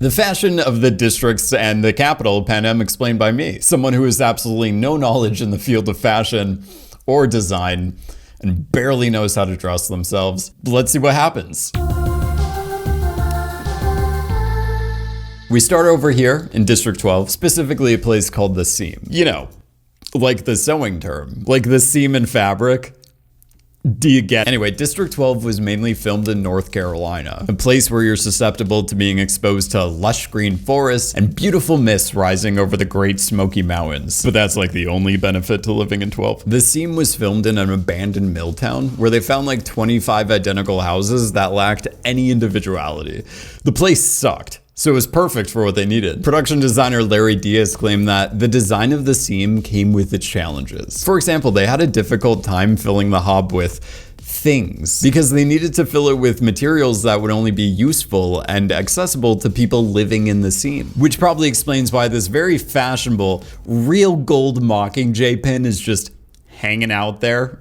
The fashion of the districts and the capital, Panem, explained by me, someone who has absolutely no knowledge in the field of fashion or design and barely knows how to dress themselves. Let's see what happens. We start over here in District 12, specifically a place called the Seam. You know, like the sewing term, like the seam in fabric. Do you get? Anyway, District 12 was mainly filmed in North Carolina, a place where you're susceptible to being exposed to lush green forests and beautiful mists rising over the Great Smoky Mountains. But that's like the only benefit to living in 12. The Seam was filmed in an abandoned mill town where they found like 25 identical houses that lacked any individuality. The place sucked. So it was perfect for what they needed. Production designer Larry Diaz claimed that the design of the Seam came with its challenges. For example, they had a difficult time filling the hob with things because they needed to fill it with materials that would only be useful and accessible to people living in the Seam, which probably explains why this very fashionable real gold Mockingjay pin is just hanging out there.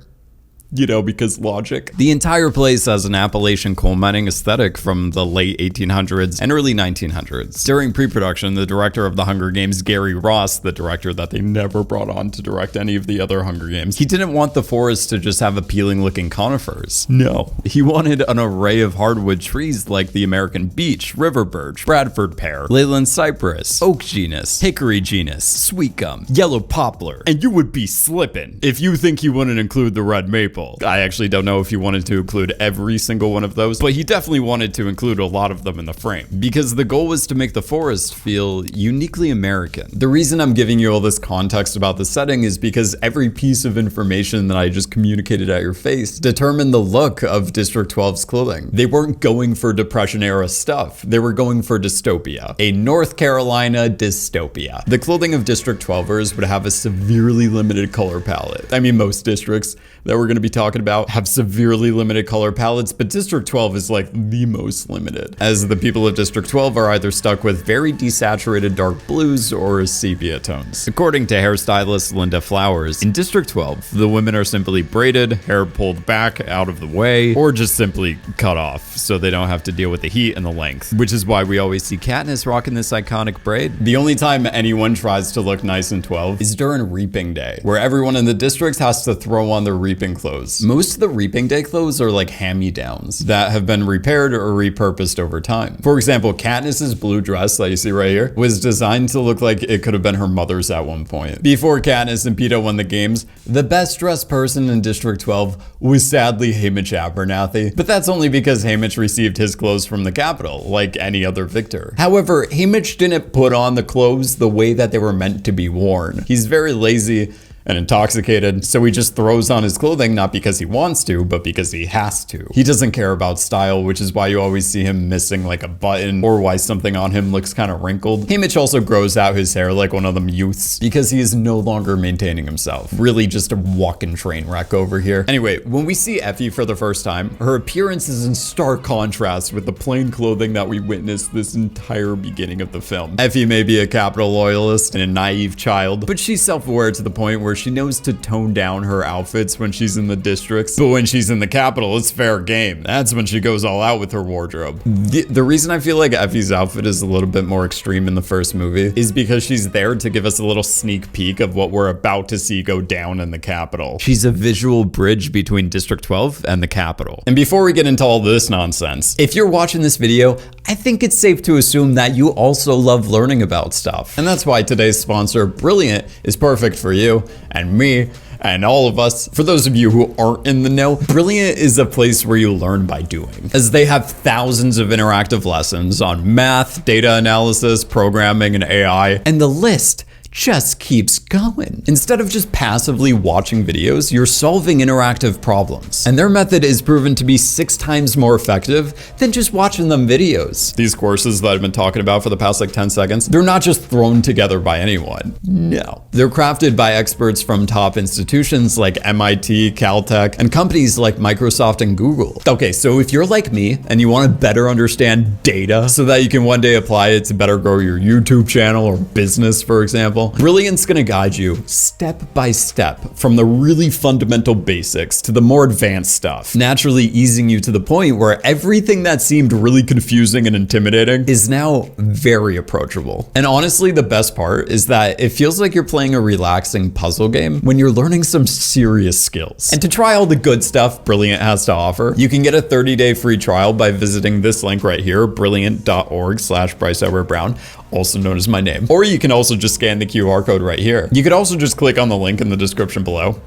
You know, because logic. The entire place has an Appalachian coal mining aesthetic from the late 1800s and early 1900s. During pre-production, the director of the Hunger Games, Gary Ross, the director that they never brought on to direct any of the other Hunger Games, he didn't want the forest to just have appealing looking conifers. No. He wanted an array of hardwood trees like the American beech, river birch, Bradford pear, Leyland cypress, oak genus, hickory genus, sweet gum, yellow poplar, and you would be slipping if you think he wouldn't include the red maple. I actually don't know if he wanted to include every single one of those, but he definitely wanted to include a lot of them in the frame because the goal was to make the forest feel uniquely American. The reason I'm giving you all this context about the setting is because every piece of information that I just communicated at your face determined the look of District 12's clothing. They weren't going for Depression era stuff. They were going for dystopia, a North Carolina dystopia. The clothing of District 12ers would have a severely limited color palette. I mean, most districts that we're going to be talking about have severely limited color palettes, but District 12 is like the most limited, as the people of District 12 are either stuck with very desaturated dark blues or sepia tones. According to hairstylist Linda Flowers, in District 12, the women are simply braided, hair pulled back out of the way, or just simply cut off so they don't have to deal with the heat and the length, which is why we always see Katniss rocking this iconic braid. The only time anyone tries to look nice in 12 is during Reaping Day, where everyone in the districts has to throw on their reaping clothes. Most of the Reaping Day clothes are like hand-me-downs that have been repaired or repurposed over time. For example, Katniss's blue dress that you see right here was designed to look like it could have been her mother's at one point. Before Katniss and Peeta won the games, the best dressed person in District 12 was sadly Haymitch Abernathy, but that's only because Haymitch received his clothes from the Capitol, like any other victor. However, Haymitch didn't put on the clothes the way that they were meant to be worn. He's very lazy and intoxicated, so he just throws on his clothing not because he wants to, but because he has to. He doesn't care about style, which is why you always see him missing like a button or why something on him looks kind of wrinkled. Haymitch also grows out his hair like one of them youths because he is no longer maintaining himself. Really just a walking train wreck over here. Anyway, when we see Effie for the first time, her appearance is in stark contrast with the plain clothing that we witnessed this entire beginning of the film. Effie may be a Capitol loyalist and a naive child, but she's self-aware to the point where she knows to tone down her outfits when she's in the districts, but when she's in the Capitol, it's fair game. That's when she goes all out with her wardrobe. The reason I feel like Effie's outfit is a little bit more extreme in the first movie is because she's there to give us a little sneak peek of what we're about to see go down in the Capitol. She's a visual bridge between District 12 and the Capitol. And before we get into all this nonsense, if you're watching this video, I think it's safe to assume that you also love learning about stuff. And that's why today's sponsor, Brilliant, is perfect for you and me and all of us. For those of you who aren't in the know, Brilliant is a place where you learn by doing, as they have thousands of interactive lessons on math, data analysis, programming, and AI, and the list just keeps going. Instead of just passively watching videos, you're solving interactive problems. And their method is proven to be 6 times more effective than just watching them videos. These courses that I've been talking about for the past like 10 seconds, they're not just thrown together by anyone. No. They're crafted by experts from top institutions like MIT, Caltech, and companies like Microsoft and Google. Okay, so if you're like me and you want to better understand data so that you can one day apply it to better grow your YouTube channel or business, for example, incredible? Brilliant's gonna guide you step by step from the really fundamental basics to the more advanced stuff, naturally easing you to the point where everything that seemed really confusing and intimidating is now very approachable. And honestly, the best part is that it feels like you're playing a relaxing puzzle game when you're learning some serious skills. And to try all the good stuff Brilliant has to offer, you can get a 30-day free trial by visiting this link right here, brilliant.org/BryceEdwardBrown, also known as my name. Or you can also just scan the QR code right here. You could also just click on the link in the description below.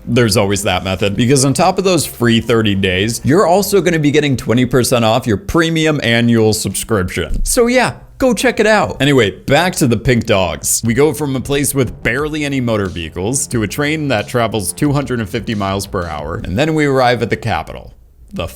There's always that method, because on top of those free 30 days, you're also going to be getting 20% off your premium annual subscription. So yeah, go check it out. Anyway, back to the pink dogs. We go from a place with barely any motor vehicles to a train that travels 250 miles per hour, and then we arrive at the capital. The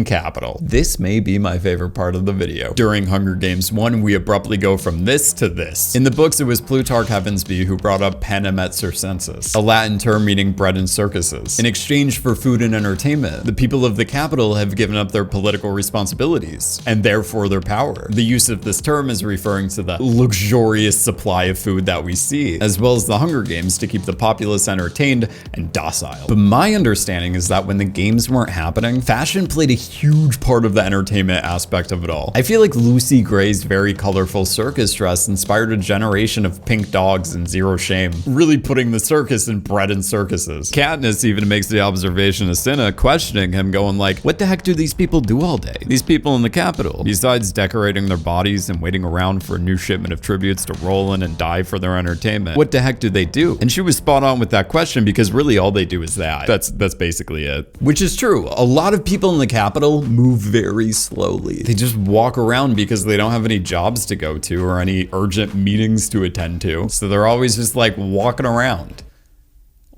capital. This may be my favorite part of the video. During Hunger Games 1, we abruptly go from this to this. In the books, it was Plutarch Heavensbee who brought up Panem et Circenses, a Latin term meaning bread and circuses. In exchange for food and entertainment, the people of the capital have given up their political responsibilities, and therefore their power. The use of this term is referring to the luxurious supply of food that we see, as well as the Hunger Games to keep the populace entertained and docile. But my understanding is that when the games weren't happening, fashion played a huge part of the entertainment aspect of it all. I feel like Lucy Gray's very colorful circus dress inspired a generation of pink dogs and zero shame, really putting the circus in bread and circuses. Katniss even makes the observation of Cinna, questioning him, going like, what the heck do these people do all day? These people in the capital, besides decorating their bodies and waiting around for a new shipment of tributes to roll in and die for their entertainment, what the heck do they do? And she was spot on with that question, because really all they do is that. That's basically it. Which is true. A lot of people in the capital move very slowly. They just walk around because they don't have any jobs to go to or any urgent meetings to attend to. So they're always just like walking around,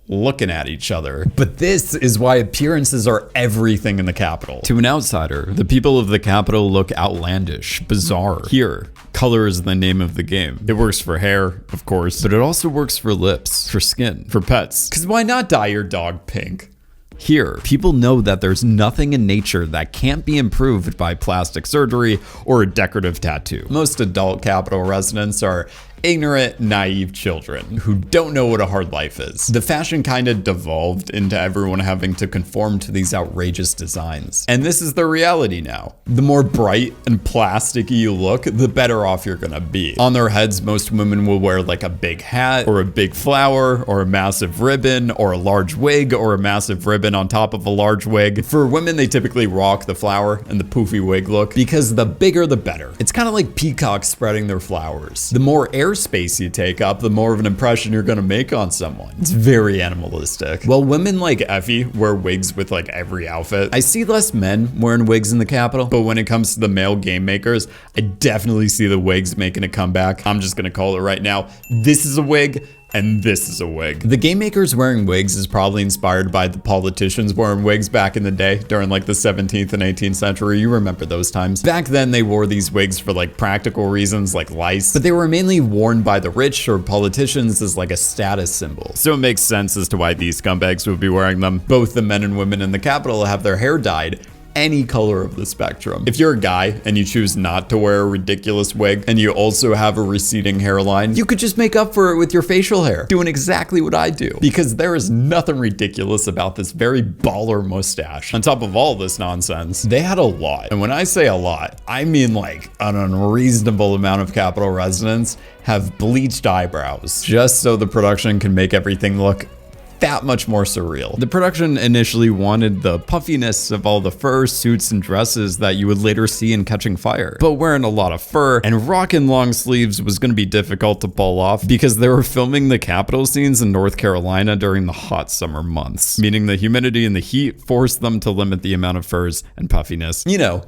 looking at each other. But this is why appearances are everything in the capital. To an outsider, the people of the capital look outlandish, bizarre. Here, color is the name of the game. It works for hair, of course, but it also works for lips, for skin, for pets. Because why not dye your dog pink? Here, people know that there's nothing in nature that can't be improved by plastic surgery or a decorative tattoo. Most adult capital residents are ignorant, naive children who don't know what a hard life is. The fashion kind of devolved into everyone having to conform to these outrageous designs. And this is the reality now. The more bright and plasticky you look, the better off you're gonna be. On their heads, most women will wear like a big hat or a big flower or a massive ribbon or a large wig or a massive ribbon on top of a large wig. For women, they typically rock the flower and the poofy wig look because the bigger the better. It's kind of like peacocks spreading their flowers. The more airspace you take up, the more of an impression you're gonna make on someone. It's very animalistic. While women like Effie wear wigs with like every outfit, I see less men wearing wigs in the capital, but when it comes to the male game makers, I definitely see the wigs making a comeback. I'm just gonna call it right now. This is a wig, and this is a wig. The game makers wearing wigs is probably inspired by the politicians wearing wigs back in the day during like the 17th and 18th century. You remember those times. Back then they wore these wigs for like practical reasons like lice, but they were mainly worn by the rich or politicians as like a status symbol. So it makes sense as to why these scumbags would be wearing them. Both the men and women in the capital have their hair dyed any color of the spectrum. If you're a guy and you choose not to wear a ridiculous wig and you also have a receding hairline, you could just make up for it with your facial hair, doing exactly what I do, because there is nothing ridiculous about this very baller mustache. On top of all this nonsense, they had a lot. And when I say a lot, I mean like an unreasonable amount of capital residents have bleached eyebrows just so the production can make everything look that much more surreal. The production initially wanted the puffiness of all the fur suits and dresses that you would later see in Catching Fire, but wearing a lot of fur and rocking long sleeves was going to be difficult to pull off because they were filming the capital scenes in North Carolina during the hot summer months, meaning the humidity and the heat forced them to limit the amount of furs and puffiness. You know,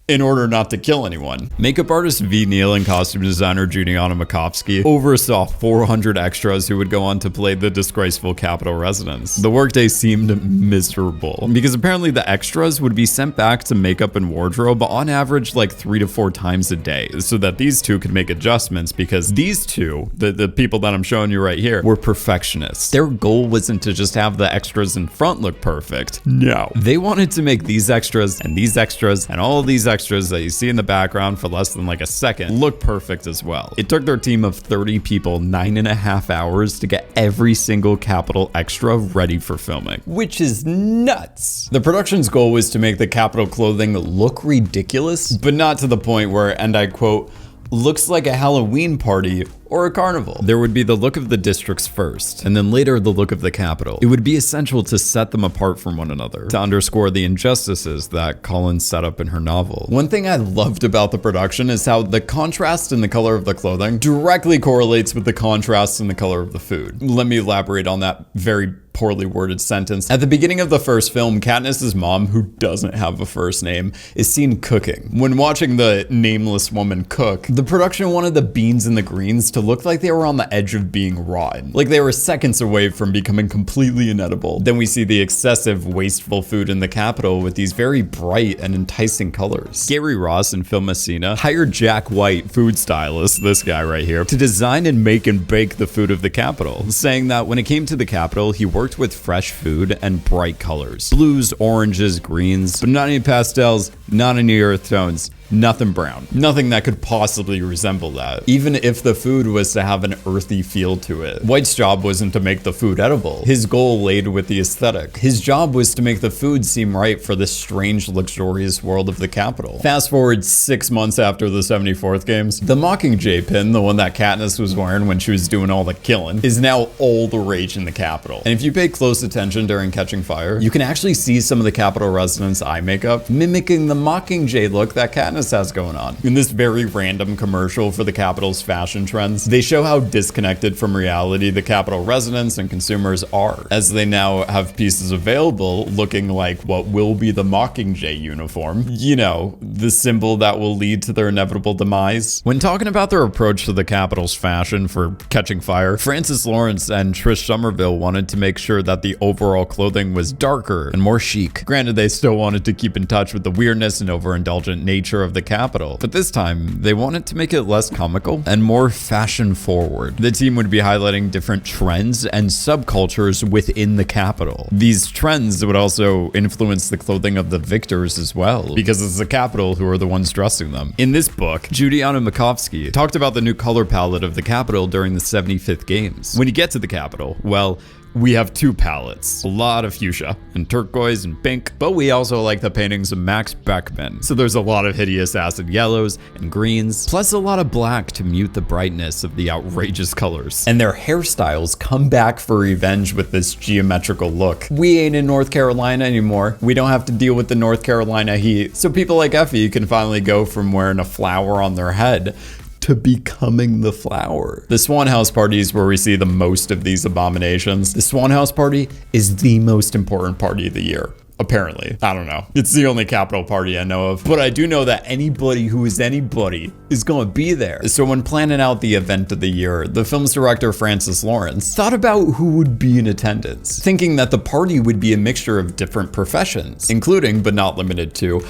in order not to kill anyone. Makeup artist V. Neal and costume designer Juliana Makovsky oversaw 400 extras who would go on to play the disgraceful capital residents. The workday seemed miserable because apparently the extras would be sent back to makeup and wardrobe on average like 3 to 4 times a day so that these two could make adjustments, because these two, the people that I'm showing you right here, were perfectionists. Their goal wasn't to just have the extras in front look perfect. No. They wanted to make these extras and all of these extras that you see in the background for less than like a second look perfect as well. It took their team of 30 people 9.5 hours to get every single Capitol extra ready for filming, which is nuts. The production's goal was to make the Capitol clothing look ridiculous, but not to the point where, and I quote, looks like a Halloween party or a carnival. There would be the look of the districts first, and then later the look of the Capitol. It would be essential to set them apart from one another, to underscore the injustices that Collins set up in her novel. One thing I loved about the production is how the contrast in the color of the clothing directly correlates with the contrast in the color of the food. Let me elaborate on that very poorly worded sentence. At the beginning of the first film, Katniss's mom, who doesn't have a first name, is seen cooking. When watching the nameless woman cook, the production wanted the beans and the greens to look like they were on the edge of being rotten, like they were seconds away from becoming completely inedible. Then we see the excessive, wasteful food in the Capitol with these very bright and enticing colors. Gary Ross and Phil Messina hired Jack White, food stylist, this guy right here, to design and make and bake the food of the Capitol, saying that when it came to the Capitol, he worked with fresh food and bright colors. Blues, oranges, greens, but not any pastels, not any earth tones. Nothing brown. Nothing that could possibly resemble that, even if the food was to have an earthy feel to it. White's job wasn't to make the food edible. His goal laid with the aesthetic. His job was to make the food seem right for this strange, luxurious world of the Capitol. Fast forward 6 months after the 74th games, the Mockingjay pin, the one that Katniss was wearing when she was doing all the killing, is now all the rage in the Capitol. And if you pay close attention during Catching Fire, you can actually see some of the Capitol residents' eye makeup mimicking the Mockingjay look that Katniss has going on. In this very random commercial for the Capitol's fashion trends, they show how disconnected from reality the Capitol residents and consumers are, as they now have pieces available looking like what will be the Mockingjay uniform. You know, the symbol that will lead to their inevitable demise. When talking about their approach to the Capitol's fashion for Catching Fire, Francis Lawrence and Trish Somerville wanted to make sure that the overall clothing was darker and more chic. Granted, they still wanted to keep in touch with the weirdness and overindulgent nature of the Capitol, but this time they wanted to make it less comical and more fashion forward. The team would be highlighting different trends and subcultures within the Capitol. These trends would also influence the clothing of the victors as well, because it's the Capitol who are the ones dressing them. In this book, Judiana Makovsky talked about the new color palette of the Capitol during the 75th games. When you get to the Capitol, well, we have two palettes, a lot of fuchsia and turquoise and pink, but we also like the paintings of Max Beckman. So there's a lot of hideous acid yellows and greens, plus a lot of black to mute the brightness of the outrageous colors. And their hairstyles come back for revenge with this geometrical look. We ain't in North Carolina anymore. We don't have to deal with the North Carolina heat. So people like Effie can finally go from wearing a flower on their head to becoming the flower. The Swan House party is where we see the most of these abominations. The Swan House party is the most important party of the year. Apparently. I don't know. It's the only Capitol party I know of. But I do know that anybody who is anybody is going to be there. So when planning out the event of the year, the film's director, Francis Lawrence, thought about who would be in attendance, thinking that the party would be a mixture of different professions, including, but not limited to,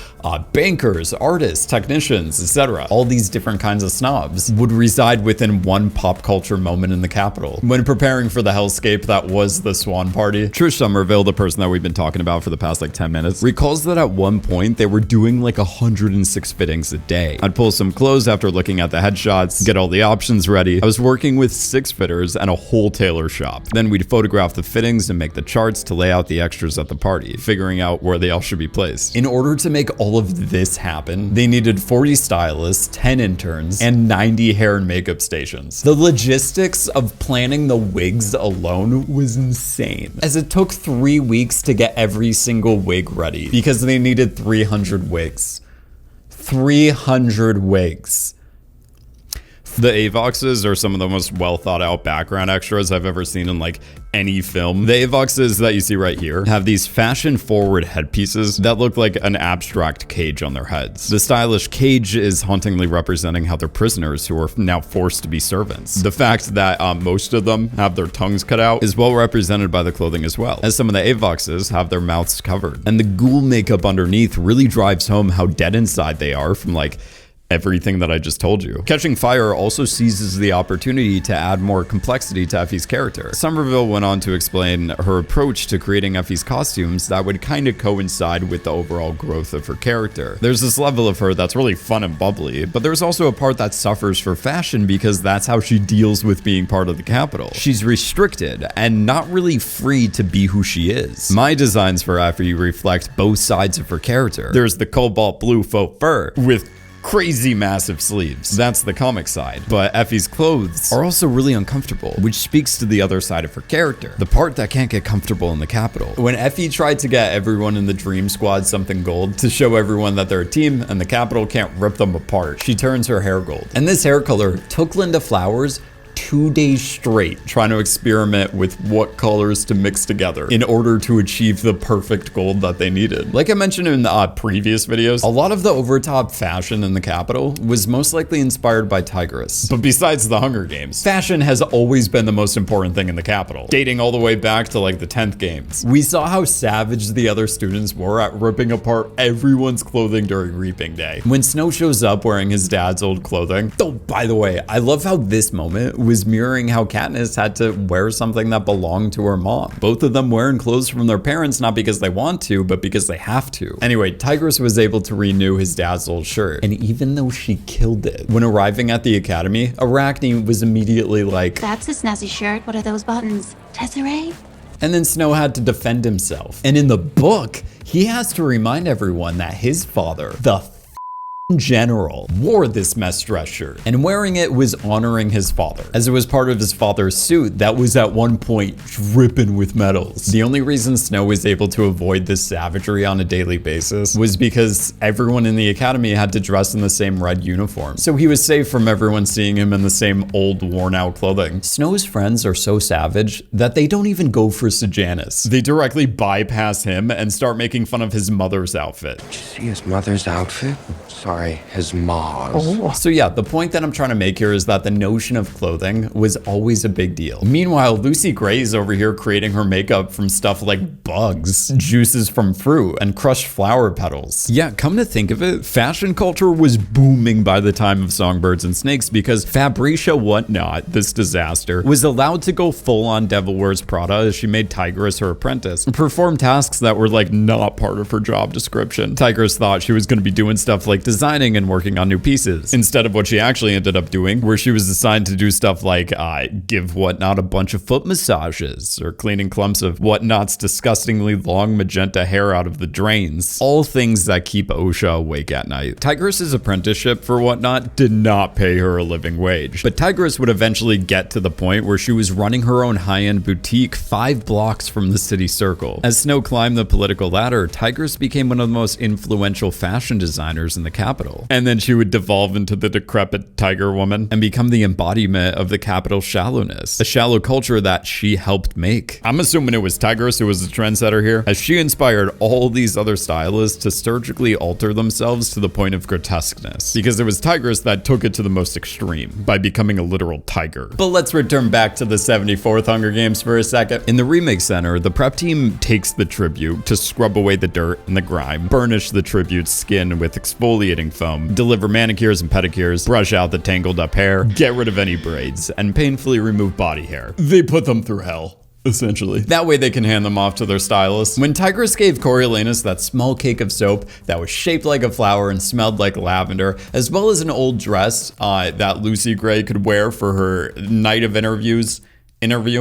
bankers, artists, technicians, etc. All these different kinds of snobs would reside within one pop culture moment in the Capitol. When preparing for the hellscape that was the Swan Party, Trish Somerville, the person that we've been talking about for the past like 10 minutes, recalls that at one point they were doing like 106 fittings a day. I'd pull some clothes after looking at the headshots, get all the options ready. I was working with 6 fitters and a whole tailor shop. Then we'd photograph the fittings and make the charts to lay out the extras at the party, figuring out where they all should be placed. In order to make all of this happen, they needed 40 stylists, 10 interns, and 90 hair and makeup stations. The logistics of planning the wigs alone was insane, as it took 3 weeks to get every single wig ready because they needed 300 wigs. 300 wigs. The Avoxes are some of the most well thought out background extras I've ever seen in like any film. The Avoxes that you see right here have these fashion forward headpieces that look like an abstract cage on their heads. The stylish cage is hauntingly representing how they're prisoners who are now forced to be servants. The fact that most of them have their tongues cut out is well represented by the clothing as well, as some of the Avoxes have their mouths covered. And the ghoul makeup underneath really drives home how dead inside they are from like everything that I just told you. Catching Fire also seizes the opportunity to add more complexity to Effie's character. Somerville went on to explain her approach to creating Effie's costumes that would kind of coincide with the overall growth of her character. There's this level of her that's really fun and bubbly, but there's also a part that suffers for fashion because that's how she deals with being part of the Capitol. She's restricted and not really free to be who she is. My designs for Effie reflect both sides of her character. There's the cobalt blue faux fur with crazy massive sleeves. That's the comic side. But Effie's clothes are also really uncomfortable, which speaks to the other side of her character, the part that can't get comfortable in the Capitol. When Effie tried to get everyone in the Dream Squad something gold to show everyone that they're a team and the Capitol can't rip them apart, she turns her hair gold. And this hair color took Linda Flowers 2 days straight trying to experiment with what colors to mix together in order to achieve the perfect gold that they needed. Like I mentioned in the previous videos, a lot of the overtop fashion in the Capitol was most likely inspired by Tigress. But besides the Hunger Games, fashion has always been the most important thing in the Capitol, dating all the way back to like the 10th games. We saw how savage the other students were at ripping apart everyone's clothing during Reaping Day. When Snow shows up wearing his dad's old clothing. Oh, by the way, I love how this moment was mirroring how Katniss had to wear something that belonged to her mom. Both of them wearing clothes from their parents, not because they want to, but because they have to. Anyway, Tigress was able to renew his dad's old shirt, and even though she killed it, when arriving at the academy, Arachne was immediately like, "That's a snazzy shirt. What are those buttons? Tesserae?" And then Snow had to defend himself. And in the book, he has to remind everyone that his father, the general, wore this mesh dress shirt, and wearing it was honoring his father, as it was part of his father's suit that was at one point dripping with medals. The only reason Snow was able to avoid this savagery on a daily basis was because everyone in the academy had to dress in the same red uniform, so he was safe from everyone seeing him in the same old worn out clothing. Snow's friends are so savage that they don't even go for Sejanus. They directly bypass him and start making fun of his mother's outfit. Did you see his mother's outfit? Sorry, his mom's. So yeah, the point that I'm trying to make here is that the notion of clothing was always a big deal. Meanwhile, Lucy Gray is over here creating her makeup from stuff like bugs, juices from fruit, and crushed flower petals. Yeah, come to think of it, fashion culture was booming by the time of Songbirds and Snakes because Fabricia Whatnot, this disaster, was allowed to go full on Devil Wears Prada as she made Tigress her apprentice and perform tasks that were like not part of her job description. Tigress thought she was going to be doing stuff like designing and working on new pieces, instead of what she actually ended up doing, where she was assigned to do stuff like give Whatnot a bunch of foot massages or cleaning clumps of Whatnot's disgustingly long magenta hair out of the drains. All things that keep OSHA awake at night. Tigress's apprenticeship for Whatnot did not pay her a living wage, but Tigress would eventually get to the point where she was running her own high-end boutique 5 blocks from the city circle. As Snow climbed the political ladder, Tigress became one of the most influential fashion designers in the capital. And then she would devolve into the decrepit tiger woman and become the embodiment of the Capitol's shallowness, a shallow culture that she helped make. I'm assuming it was Tigress who was the trendsetter here, as she inspired all these other stylists to surgically alter themselves to the point of grotesqueness, because it was Tigress that took it to the most extreme by becoming a literal tiger. But let's return back to the 74th Hunger Games for a second. In the Remake Center, the prep team takes the tribute to scrub away the dirt and the grime, burnish the tribute's skin with exfoliating foam, deliver manicures and pedicures, brush out the tangled up hair, get rid of any braids, and painfully remove body hair. They put them through hell, essentially. That way they can hand them off to their stylist. When Tigress gave Coriolanus that small cake of soap that was shaped like a flower and smelled like lavender, as well as an old dress that Lucy Gray could wear for her night of interview,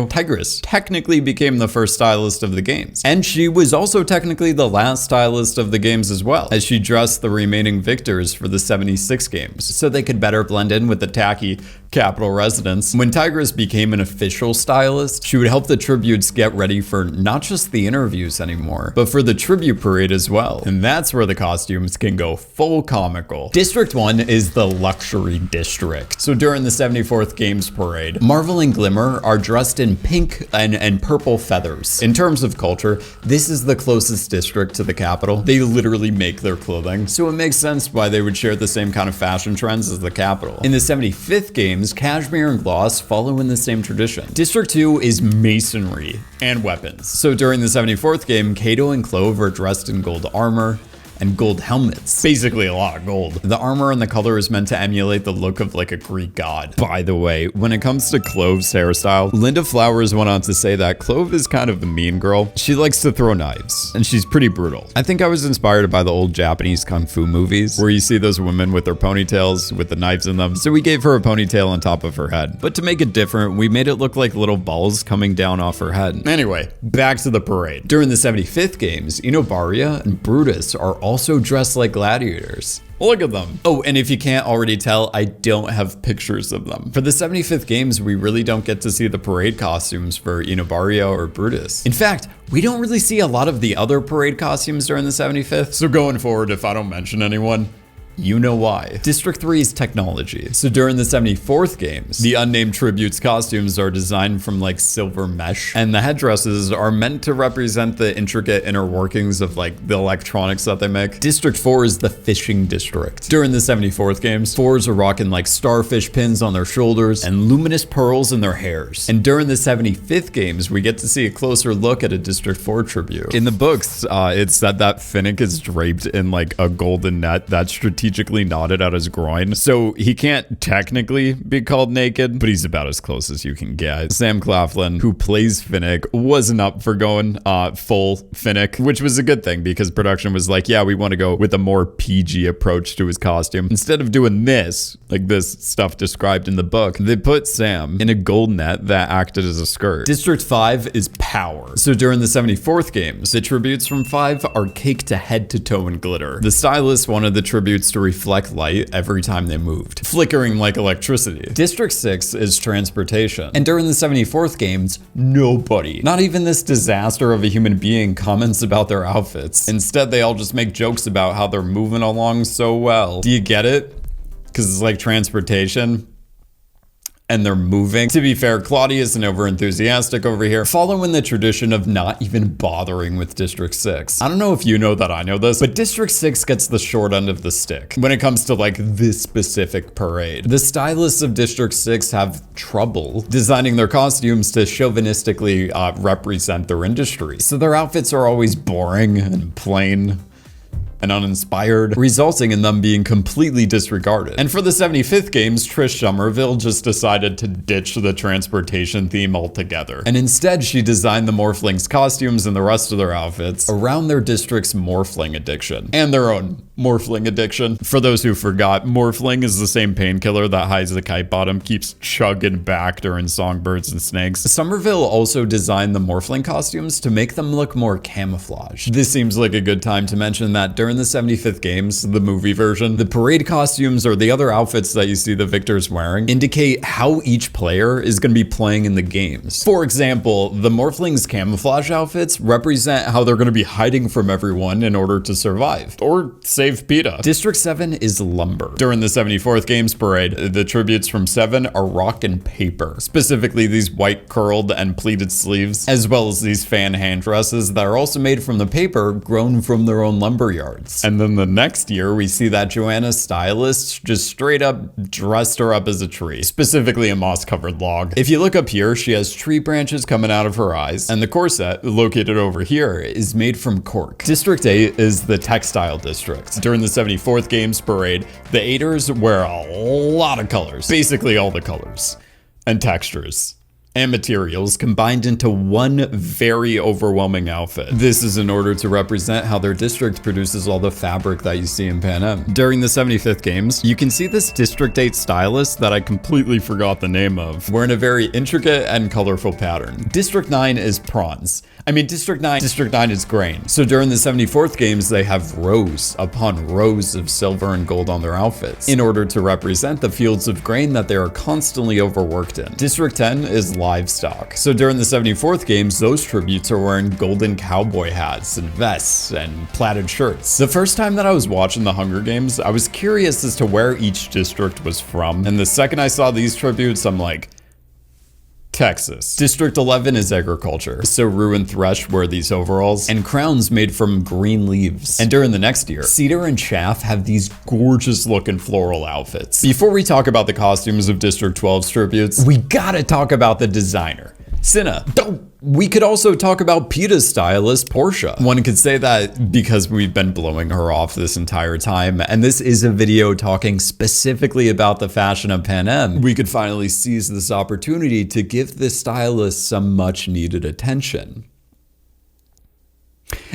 Tigress technically became the first stylist of the games. And she was also technically the last stylist of the games as well, as she dressed the remaining victors for the 76 games, so they could better blend in with the tacky Capitol residents. When Tigress became an official stylist, she would help the tributes get ready for not just the interviews anymore, but for the tribute parade as well. And that's where the costumes can go full comical. District 1 is the luxury district. So during the 74th Games Parade, Marvel and Glimmer are dressed in pink and purple feathers. In terms of culture, this is the closest district to the Capitol. They literally make their clothing, so it makes sense why they would share the same kind of fashion trends as the Capitol. In the 75th Games, Cashmere and Gloss follow in the same tradition. District 2 is masonry and weapons. So during the 74th game, Cato and Clove are dressed in gold armor, and gold helmets. Basically a lot of gold. The armor and the color is meant to emulate the look of like a Greek god. By the way, when it comes to Clove's hairstyle, Linda Flowers went on to say that Clove is kind of the mean girl. She likes to throw knives, and she's pretty brutal. I think I was inspired by the old Japanese kung fu movies, where you see those women with their ponytails with the knives in them. So we gave her a ponytail on top of her head. But to make it different, we made it look like little balls coming down off her head. Anyway, back to the parade. During the 75th games, Enobaria and Brutus are also dressed like gladiators. Look at them. Oh, and if you can't already tell, I don't have pictures of them. For the 75th games, we really don't get to see the parade costumes for Enobaria or Brutus. In fact, we don't really see a lot of the other parade costumes during the 75th. So going forward, if I don't mention anyone, you know why. District 3's technology. So during the 74th games, the unnamed tributes costumes are designed from like silver mesh, and the headdresses are meant to represent the intricate inner workings of like the electronics that they make. District 4 is the fishing district. During the 74th games, 4s are rocking like starfish pins on their shoulders and luminous pearls in their hairs. And during the 75th games, we get to see a closer look at a District 4 tribute. In the books, it's said that Finnick is draped in like a golden net that's strategically knotted at his groin, so he can't technically be called naked, but he's about as close as you can get. Sam Claflin, who plays Finnick, wasn't up for going full Finnick, which was a good thing because production was like, yeah, we want to go with a more PG approach to his costume. Instead of doing this, like this stuff described in the book, they put Sam in a gold net that acted as a skirt. District 5 is power. So during the 74th games, the tributes from 5 are caked to head to toe in glitter. The stylist wanted the tributes to reflect light every time they moved, flickering like electricity. District 6 is transportation. And during the 74th games, nobody, not even this disaster of a human being, comments about their outfits. Instead, they all just make jokes about how they're moving along so well. Do you get it? Because it's like transportation. And they're moving. To be fair, Claudius and over-enthusiastic over here, following the tradition of not even bothering with District 6. I don't know if you know that I know this, but District 6 gets the short end of the stick when it comes to like this specific parade. The stylists of District 6 have trouble designing their costumes to chauvinistically represent their industry. So their outfits are always boring and plain and uninspired, resulting in them being completely disregarded. And for the 75th games, Trish Somerville just decided to ditch the transportation theme altogether. And instead, she designed the Morphlings costumes and the rest of their outfits around their district's Morphling addiction. And their own Morphling addiction. For those who forgot, Morphling is the same painkiller that Hides the Kite Bottom keeps chugging back during Songbirds and Snakes. Somerville also designed the Morphling costumes to make them look more camouflaged. This seems like a good time to mention that during the 75th games, the movie version, the parade costumes or the other outfits that you see the victors wearing indicate how each player is going to be playing in the games. For example, the Morphlings camouflage outfits represent how they're going to be hiding from everyone in order to survive or save PETA. District 7 is lumber. During the 74th games parade, the tributes from 7 are rock and paper, specifically these white curled and pleated sleeves, as well as these fan hand dresses that are also made from the paper grown from their own lumber yards. And then the next year, we see that Joanna's stylist just straight up dressed her up as a tree, specifically a moss-covered log. If you look up here, she has tree branches coming out of her eyes, and the corset, located over here, is made from cork. District 8 is the textile district. During the 74th games parade, the 8ers wear a lot of colors, basically all the colors, and textures and materials combined into one very overwhelming outfit. This is in order to represent how their district produces all the fabric that you see in Panem. During the 75th games, you can see this District 8 stylist that I completely forgot the name of, wearing a very intricate and colorful pattern. District 9 is prawns. District 9 is grain. So during the 74th games, they have rows upon rows of silver and gold on their outfits in order to represent the fields of grain that they are constantly overworked in. District 10 is livestock. So during the 74th games, those tributes are wearing golden cowboy hats and vests and plaited shirts. The first time that I was watching the Hunger Games, I was curious as to where each district was from. And the second I saw these tributes, I'm like, Texas. District 11 is agriculture. So Rue and Thresh wear these overalls and crowns made from green leaves. And during the next year, Cedar and Chaff have these gorgeous looking floral outfits. Before we talk about the costumes of District 12's tributes, we gotta talk about the designer. Cinna. We could also talk about Peta's stylist, Portia. One could say that because we've been blowing her off this entire time, and this is a video talking specifically about the fashion of Panem, we could finally seize this opportunity to give this stylist some much needed attention.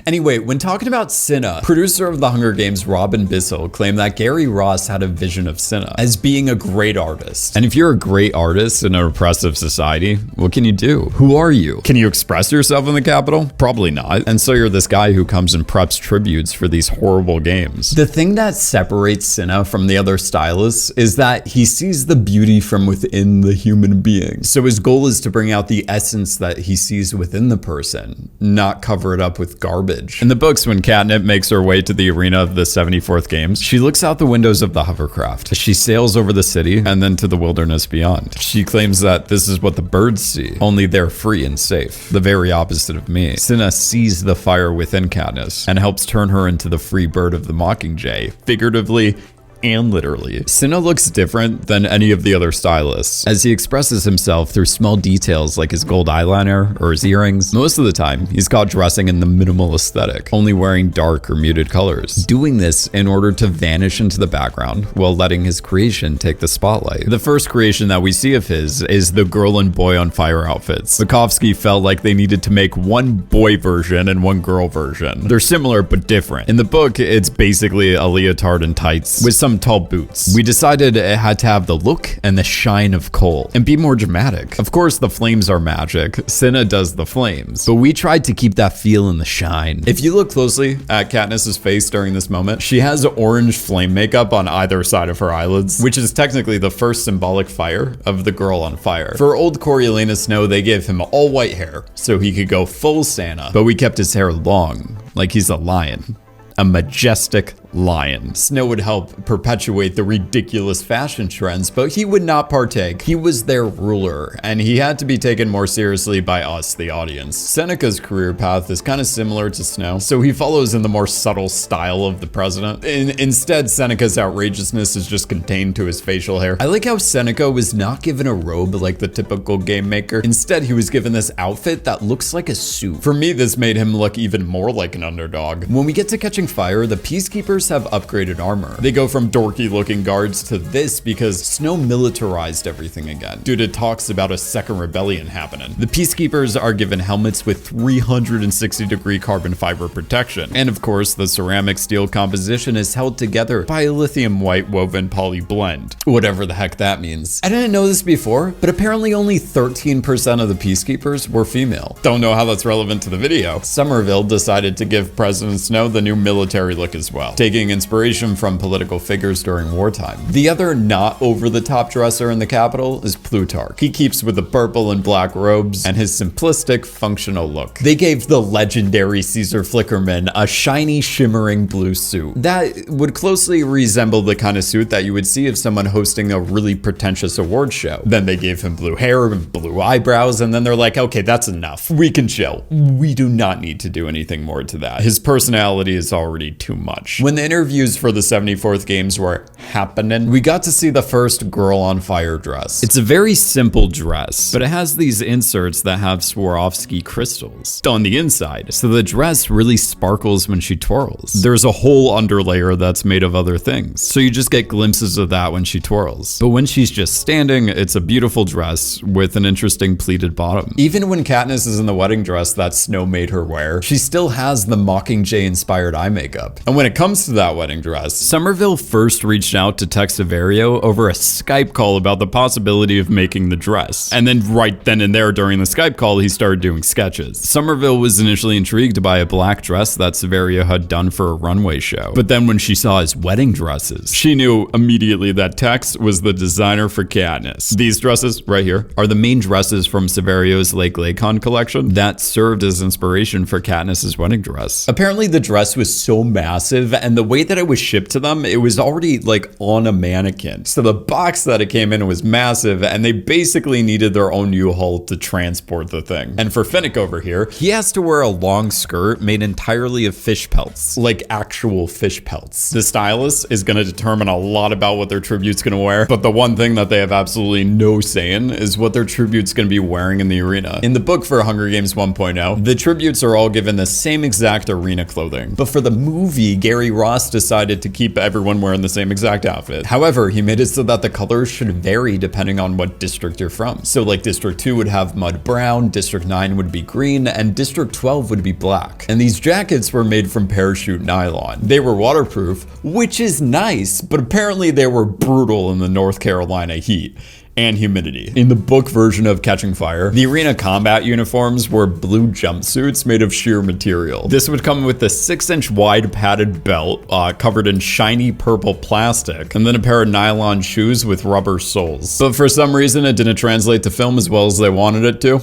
Anyway, when talking about Cinna, producer of The Hunger Games Robin Bissell claimed that Gary Ross had a vision of Cinna as being a great artist. And if you're a great artist in an oppressive society, what can you do? Who are you? Can you express yourself in the Capitol? Probably not. And so you're this guy who comes and preps tributes for these horrible games. The thing that separates Cinna from the other stylists is that he sees the beauty from within the human being. So his goal is to bring out the essence that he sees within the person, not cover it up with garbage. In the books, when Katniss makes her way to the arena of the 74th Games, she looks out the windows of the hovercraft. She sails over the city and then to the wilderness beyond. She claims that this is what the birds see, only they're free and safe. The very opposite of me. Cinna sees the fire within Katniss and helps turn her into the free bird of the Mockingjay, figuratively and literally. Cinna looks different than any of the other stylists, as he expresses himself through small details like his gold eyeliner or his earrings. Most of the time, he's caught dressing in the minimal aesthetic, only wearing dark or muted colors, doing this in order to vanish into the background while letting his creation take the spotlight. The first creation that we see of his is the girl and boy on fire outfits. Bukowski felt like they needed to make one boy version and one girl version. They're similar but different. In the book, it's basically a leotard and tights with some tall boots. We decided it had to have the look and the shine of coal and be more dramatic. Of course, the flames are magic. Cinna does the flames, but we tried to keep that feel in the shine. If you look closely at Katniss's face during this moment, she has orange flame makeup on either side of her eyelids, which is technically the first symbolic fire of the girl on fire. For old Coriolanus Snow, they gave him all white hair so he could go full Santa, but we kept his hair long, like he's a lion. A majestic lion. Snow would help perpetuate the ridiculous fashion trends, but he would not partake. He was their ruler, and he had to be taken more seriously by us, the audience. Seneca's career path is kind of similar to Snow, so he follows in the more subtle style of the president. Instead, Seneca's outrageousness is just contained to his facial hair. I like how Seneca was not given a robe like the typical game maker. Instead, he was given this outfit that looks like a suit. For me, this made him look even more like an underdog. When we get to Catching Fire, the peacekeepers have upgraded armor. They go from dorky looking guards to this because Snow militarized everything again due to talks about a second rebellion happening. The peacekeepers are given helmets with 360-degree carbon fiber protection. And of course, the ceramic steel composition is held together by a lithium white woven poly blend. Whatever the heck that means. I didn't know this before, but apparently only 13% of the peacekeepers were female. Don't know how that's relevant to the video. Somerville decided to give President Snow the new military look as well, taking inspiration from political figures during wartime. The other not over-the-top dresser in the Capitol is Plutarch. He keeps with the purple and black robes and his simplistic, functional look. They gave the legendary Caesar Flickerman a shiny, shimmering blue suit that would closely resemble the kind of suit that you would see of someone hosting a really pretentious award show. Then they gave him blue hair and blue eyebrows, and then they're like, okay, that's enough. We can chill. We do not need to do anything more to that. His personality is already too much. When the interviews for the 74th Games were happening, we got to see the first girl on fire dress. It's a very simple dress, but it has these inserts that have Swarovski crystals on the inside, so the dress really sparkles when she twirls. There's a whole underlayer that's made of other things, so you just get glimpses of that when she twirls. But when she's just standing, it's a beautiful dress with an interesting pleated bottom. Even when Katniss is in the wedding dress that Snow made her wear, she still has the Mockingjay-inspired eye makeup. And when it comes to that wedding dress, Somerville first reached out to Tex Averio over a Skype call about the possibility of making the dress. And then right then and there during the Skype call, he started doing sketches. Somerville was initially intrigued by a black dress that Averio had done for a runway show. But then when she saw his wedding dresses, she knew immediately that Tex was the designer for Katniss. These dresses right here are the main dresses from Severio's Lake Lacon collection that served as inspiration for Katniss's wedding dress. Apparently the dress was so massive and and the way that it was shipped to them, it was already like on a mannequin. So the box that it came in was massive, and they basically needed their own U-Haul to transport the thing. And for Finnick over here, he has to wear a long skirt made entirely of fish pelts, like actual fish pelts. The stylist is going to determine a lot about what their tribute's going to wear, but the one thing that they have absolutely no say in is what their tribute's going to be wearing in the arena. In the book for Hunger Games 1.0, the tributes are all given the same exact arena clothing, but for the movie, Gary Ross decided to keep everyone wearing the same exact outfit. However, he made it so that the colors should vary depending on what district you're from. So like District 2 would have mud brown, District 9 would be green, and District 12 would be black. And these jackets were made from parachute nylon. They were waterproof, which is nice, but apparently they were brutal in the North Carolina heat and humidity. In the book version of Catching Fire, the arena combat uniforms were blue jumpsuits made of sheer material. This would come with a 6-inch wide padded belt covered in shiny purple plastic, and then a pair of nylon shoes with rubber soles. But for some reason, it didn't translate to film as well as they wanted it to.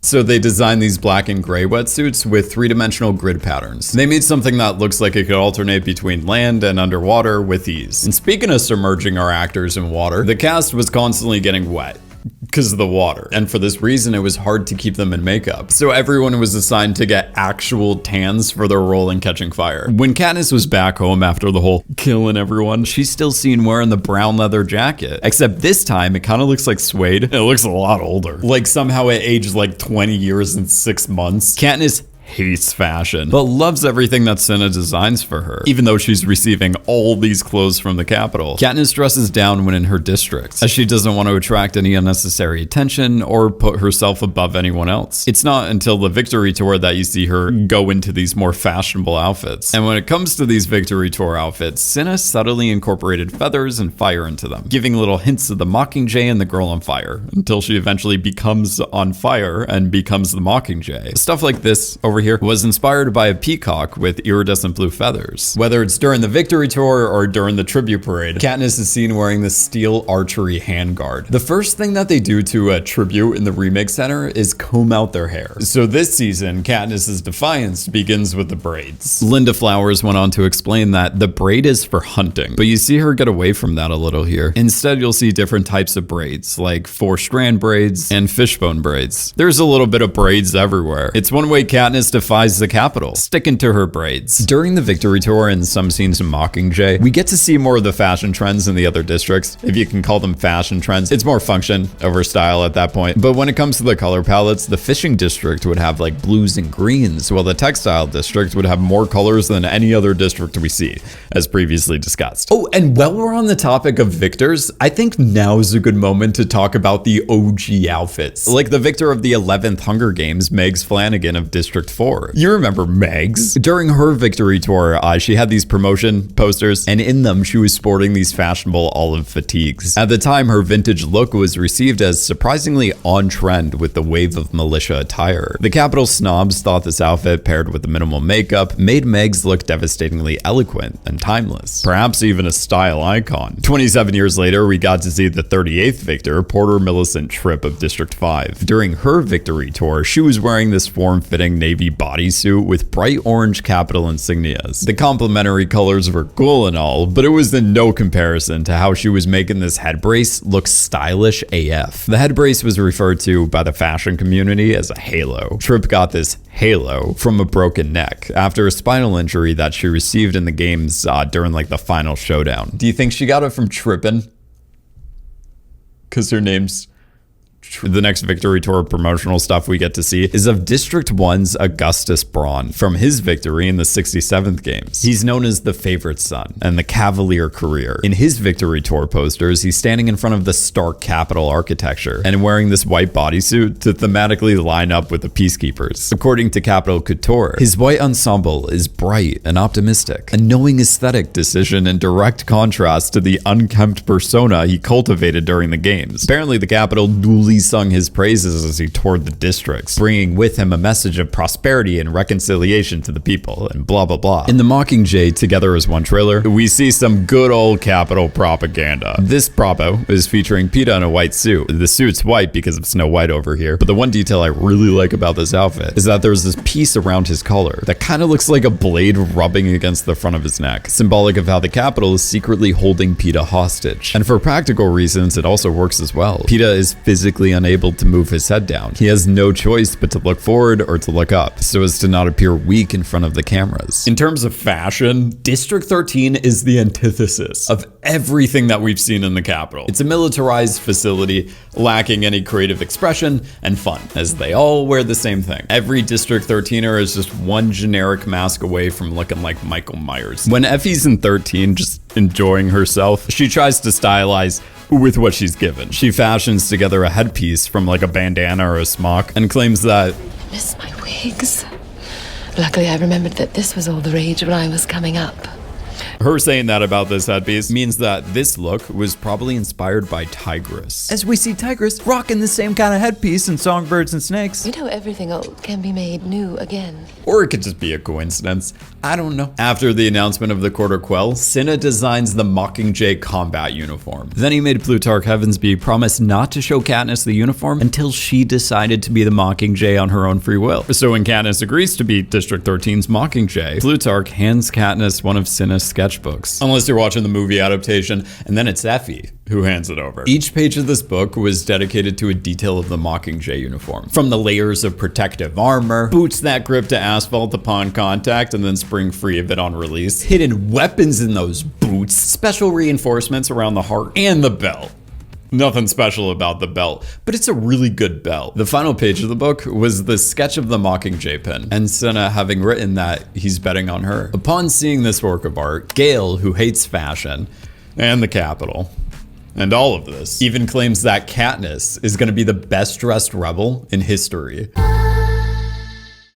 So they designed these black and gray wetsuits with 3-dimensional grid patterns. They made something that looks like it could alternate between land and underwater with ease. And speaking of submerging our actors in water, the cast was constantly getting wet because of the water, and for this reason it was hard to keep them in makeup, so everyone was assigned to get actual tans for their role in Catching Fire. When Katniss was back home after the whole killing everyone, she's still seen wearing the brown leather jacket, except this time it kind of looks like suede. It looks a lot older, like somehow it aged like 20 years and 6 months. Katniss hates fashion, but loves everything that Cinna designs for her, even though she's receiving all these clothes from the capital. Katniss dresses down when in her district, as she doesn't want to attract any unnecessary attention or put herself above anyone else. It's not until the Victory Tour that you see her go into these more fashionable outfits. And when it comes to these Victory Tour outfits, Cinna subtly incorporated feathers and fire into them, giving little hints of the Mockingjay and the Girl on Fire, until she eventually becomes on fire and becomes the Mockingjay. Stuff like this over here was inspired by a peacock with iridescent blue feathers. Whether it's during the Victory Tour or during the Tribute Parade, Katniss is seen wearing the steel archery handguard. The first thing that they do to a tribute in the Remake Center is comb out their hair. So this season, Katniss's defiance begins with the braids. Linda Flowers went on to explain that the braid is for hunting, but you see her get away from that a little here. Instead, you'll see different types of braids, like 4-strand braids and fishbone braids. There's a little bit of braids everywhere. It's one way Katniss defies the capital, sticking to her braids. During the Victory Tour and some scenes in Mockingjay, we get to see more of the fashion trends in the other districts. If you can call them fashion trends, it's more function over style at that point. But when it comes to the color palettes, the fishing district would have like blues and greens, while the textile district would have more colors than any other district we see, as previously discussed. Oh, and while we're on the topic of victors, I think now is a good moment to talk about the OG outfits. Like the victor of the 11th Hunger Games, Megs Flanagan of District 4. You remember Megs? During her Victory Tour, she had these promotion posters, and in them she was sporting these fashionable olive fatigues. At the time, her vintage look was received as surprisingly on trend with the wave of militia attire. The Capitol snobs thought this outfit, paired with the minimal makeup, made Megs look devastatingly eloquent and timeless, perhaps even a style icon. 27 years later, we got to see the 38th victor, Porter Millicent Tripp of District 5. During her Victory Tour, she was wearing this form-fitting navy bodysuit with bright orange Capitol insignias. The complementary colors were cool and all, but it was in no comparison to how she was making this head brace look stylish AF. The head brace was referred to by the fashion community as a halo. Tripp got this halo from a broken neck after a spinal injury that she received in the games during like the final showdown. Do you think she got it from tripping? Because her name's... The next Victory Tour promotional stuff we get to see is of District 1's Augustus Braun from his victory in the 67th games. He's known as the favorite son and the cavalier career. In his Victory Tour posters, he's standing in front of the stark Capitol architecture and wearing this white bodysuit to thematically line up with the Peacekeepers. According to Capitol Couture, his white ensemble is bright and optimistic, a knowing aesthetic decision in direct contrast to the unkempt persona he cultivated during the games. Apparently, the Capitol duly really sung his praises as he toured the districts, bringing with him a message of prosperity and reconciliation to the people, and blah blah blah. In the Mockingjay Together as One trailer, we see some good old Capitol propaganda. This propo is featuring PETA in a white suit. The suit's white because of Snow White over here, but the one detail I really like about this outfit is that there's this piece around his collar that kind of looks like a blade rubbing against the front of his neck, symbolic of how the Capitol is secretly holding PETA hostage. And for practical reasons, it also works as well. PETA is physically unable to move his head down. He has no choice but to look forward or to look up, so as to not appear weak in front of the cameras. In terms of fashion, District 13 is the antithesis of everything that we've seen in the Capitol. It's a militarized facility lacking any creative expression and fun, as they all wear the same thing. Every District 13er is just one generic mask away from looking like Michael Myers. When Effie's in 13 just enjoying herself, she tries to stylize with what she's given. She fashions together a headpiece from like a bandana or a smock and claims that, I miss my wigs. Luckily, I remembered that this was all the rage when I was coming up. her saying that about this headpiece means that this look was probably inspired by Tigress. As we see Tigress rocking the same kind of headpiece in Songbirds and Snakes. You know, everything old can be made new again. Or it could just be a coincidence. I don't know. After the announcement of the Quarter Quell, Cinna designs the Mockingjay combat uniform. Then he made Plutarch Heavensbee promise not to show Katniss the uniform until she decided to be the Mockingjay on her own free will. So when Katniss agrees to be District 13's Mockingjay, Plutarch hands Katniss one of Cinna's sketchbooks. Unless you're watching the movie adaptation, and then it's Effie who hands it over. Each page of this book was dedicated to a detail of the Mockingjay uniform. From the layers of protective armor, boots that grip to asphalt upon contact and then spring free of it on release, hidden weapons in those boots, special reinforcements around the heart, and the belt. Nothing special about the belt, but it's a really good belt. The final page of the book was the sketch of the Mockingjay pin, and Cinna having written that he's betting on her. Upon seeing this work of art, Gale, who hates fashion and the Capitol, and all of this, even claims that Katniss is going to be the best dressed rebel in history.